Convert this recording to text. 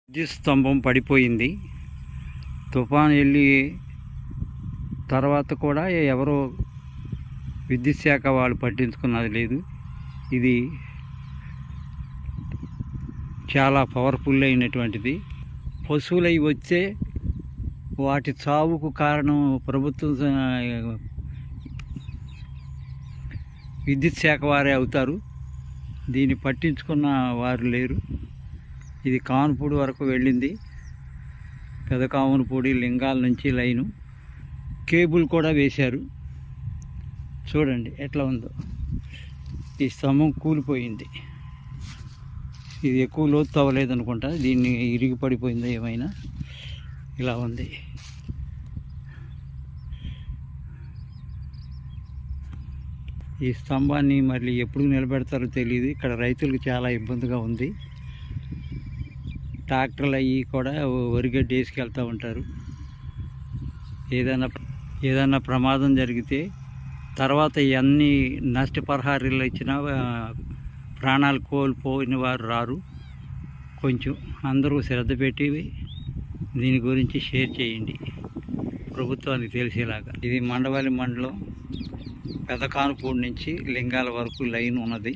విద్యుత్ స్తంభం పడిపోయింది. తుఫాను వెళ్ళి తర్వాత కూడా ఎవరో విద్యుత్ శాఖ వాళ్ళు పట్టించుకున్నది లేదు. ఇది చాలా పవర్ఫుల్ అయినటువంటిది. పశువులై వచ్చే వాటి చావుకు కారణం ప్రభుత్వం విద్యుత్ శాఖ వారే అవుతారు. దీన్ని పట్టించుకున్న వారు లేరు. ఇది కానుపూడి వరకు వెళ్ళింది. పెదకామునిపూడి లింగాల నుంచి లైను కేబుల్ కూడా వేశారు. చూడండి ఎట్లా ఉందో. ఈ స్తంభం కూలిపోయింది. ఇది ఎక్కువ లోతు అవ్వలేదనుకుంటా. దీన్ని ఇరిగి పడిపోయిందో ఏమైనా ఇలా ఉంది. ఈ స్తంభాన్ని మళ్ళీ ఎప్పుడు నిలబెడతారో తెలియదు. ఇక్కడ రైతులకు చాలా ఇబ్బందిగా ఉంది. ట్రాక్టర్లు అవి కూడా వరిగడ్డి వేసుకెళ్తూ ఉంటారు. ఏదైనా ప్రమాదం జరిగితే తర్వాత ఇవన్నీ నష్టపరిహారాలు ఇచ్చినా ప్రాణాలు కోల్పోయిన వారు రారు. కొంచెం అందరూ శ్రద్ధ పెట్టి దీని గురించి షేర్ చేయండి ప్రభుత్వానికి తెలిసేలాగా. ఇది మండవల్లి మండలం పెదకానుపూడి నుంచి లింగాల వరకు లైన్ ఉన్నది.